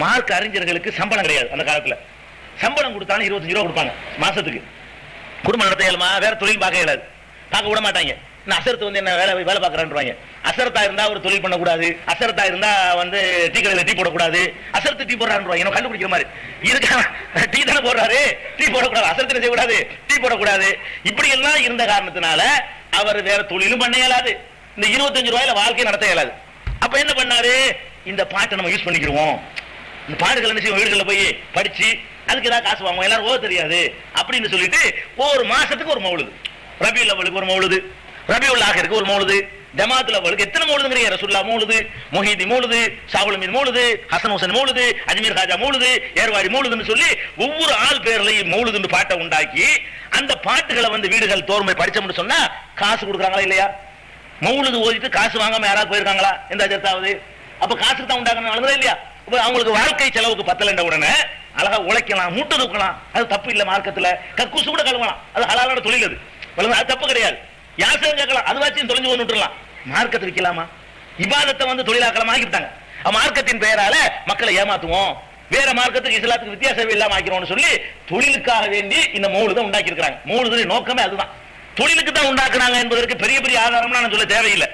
Mark அறிஞர்களுக்கு சம்பளம் கிடையாது அந்த காலத்துல. சம்பளம் கொடுத்தாலும் 25 ரூபா கொடுப்பாங்க மாசத்துக்கு. குடும்பம் நடத்த இயலுமா, வேற தொழில் பார்க்க இயலாது, பார்க்க விட மாட்டாங்க. அசரத்து வந்து என்ன வேலை பார்க்கறான்றாங்க. அசரத்தா இருந்தா ஒரு தொழில் பண்ணக்கூடாது, அசரத்தா இருந்தா வந்து டீ கடையில டீ போடக்கூடாது, அசரத்து டீ போடுறான்னு என்ன கண்டுபிடிக்கிற மாதிரி இதுக்கு டீ தானே போடுறாரு, டீ போடக்கூடாது, அசரத்து செய்யக்கூடாது, டீ போடக்கூடாது. இப்படி எல்லாம் இருந்த காரணத்தினால அவர் வேற தொழிலும் பண்ண இயலாது, இந்த 25 ரூபாயில வாழ்க்கை நடத்த இயலாது. அப்ப என்ன பண்ணாரு, இந்த பாட்டை நம்ம யூஸ் பண்ணிக்கிறோம், இந்த பாடுகள் என்ன செய்வோம், வீடுகளில் போய் படிச்சு அதுக்கு ஏதாவது காசு வாங்குவோம், எல்லாரும் ஓத தெரியாது அப்படின்னு சொல்லிட்டு ஒரு மாசத்துக்கு ஒரு மௌலுது, ரபியுல் அவ்வளுக்கு ஒரு மௌலுது, ரபியுல் ஆகிருக்கு ஒரு மௌலுது, ஜமாத்துல் அவ்வளுக்கு எத்தனை மௌலுதுங்கிறீங்க, ரசூலுல்லாஹ் மௌலுது, முஹிதி மௌலுது, ஷாவுல் அமீன் மௌலுது, ஹசன் ஹுசைன் மௌலுது, அஜ்மீர் காஜா மௌலுது, ஏர்வாடி மௌலுதுன்னு சொல்லி ஒவ்வொரு ஆள் பேர்லையும் மௌலுதுன்னு பாட்டை உண்டாக்கி அந்த பாட்டுகளை வந்து வீடுகள் தோறுமை படிச்சோம்னு சொன்னா காசு கொடுக்குறாங்களா இல்லையா? மௌலுது ஓதிட்டு காசு வாங்காம யாராவது போயிருக்காங்களா எந்த அஜர்த்தாவது? அப்ப காசுக்கு தான் உண்டாக்கணும் இல்லையா? அவங்களுக்கு வாழ்க்கை செலவுக்கு பத்தலண்ட உடனே அழகா உழைக்கலாம், மூட்டை தூக்கலாம், அது தப்பு இல்ல. மார்க்கத்துல கக்கூசு கூட கழுவலாம், அது ஹலாலான தொழில், அது தப்பு கிடையாது. யாசகம் கேட்கலாம், அதுவாச்சும் தொலைஞ்சு போய் விட்டுறலாம். மார்க்கத்தை விற்கலாமா? இபாதத்தை வந்து தொழிலாக்கலாமா ஆக்கிட்டாங்க. மார்க்கத்தின் பெயரால மக்களை ஏமாத்துவோம், வேற மார்க்கத்துக்கு இஸ்லாத்துக்கு வித்தியாசம் இல்லாம ஆக்கிறோம்னு சொல்லி தொழிலுக்காக வேண்டி இந்த மௌலுதை உண்டாக்கி இருக்கிறாங்க. மௌலுது நோக்கமே அதுதான், தொழிலுக்கு தான் உண்டாக்குறாங்க என்பதற்கு பெரிய பெரிய ஆதாரம்லாம் நான் சொல்ல தேவையில்லை.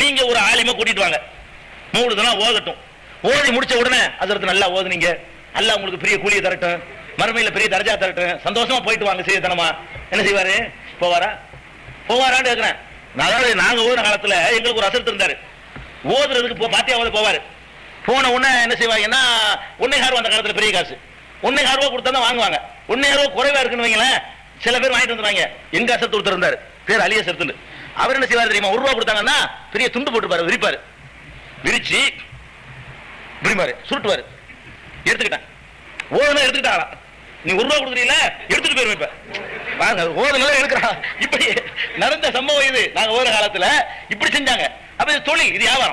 நீங்க ஒரு ஆலிமை கூட்டிட்டு வாங்க, மௌலுதெல்லாம் ஓதட்டும், ஓதி முடிச்ச உடனே அதற்கு நல்லா ஓதுனீங்க, அல்லாஹ் உங்களுக்கு பெரிய கூலியை தரட்டும், மறுமையில பெரிய தரஜா தரட்டும், சந்தோஷமா போயிட்டு வாங்க செய்யத்தனமா. என்ன செய்வாரு, போவாரான்னு கேட்கிறேன். அதாவது நாங்க ஓதுன காலத்துல எங்களுக்கு ஒரு அசரத்து இருந்தாரு, ஓதுறதுக்கு பாத்தியா ஓத போவாரு. போன உடனே என்ன செய்வாங்கன்னா 1,500 ரூபா அந்த காலத்துல பெரிய காசு, 1,500 ரூபா கொடுத்தா தான் வாங்குவாங்க. 1,500 ரூபா குறைவா இருக்குன்னு வைங்களேன், சில பேர் வாங்கிட்டு வந்துருவாங்க. எங்க அசரத்து ஒருத்தர் இருந்தாரு, பேர் அலிய சரத்து. அவர் என்ன செய்வாரு தெரியுமா, 1 ரூபா கொடுத்தாங்கன்னா பெரிய துண்டு போட்டுப்பாரு, விரிப்பாரு, விரிச்சு விரிமாரு சுருட்டுவாரு. எடுத்துக்கிட்டேன் ஓதுனா எடுத்துக்கிட்டாங்களா, நீ 1 ரூபா கொடுக்குறீங்களா எடுத்துட்டு போயிருவேன். இப்ப வாங்க ஓதுனால எடுக்கிறா, இப்படி நடந்த சம்பவம் இது. நாங்க ஓதுற காலத்துல இப்படி செஞ்சாங்க. அப்ப தொழில், இது வியாபாரம்.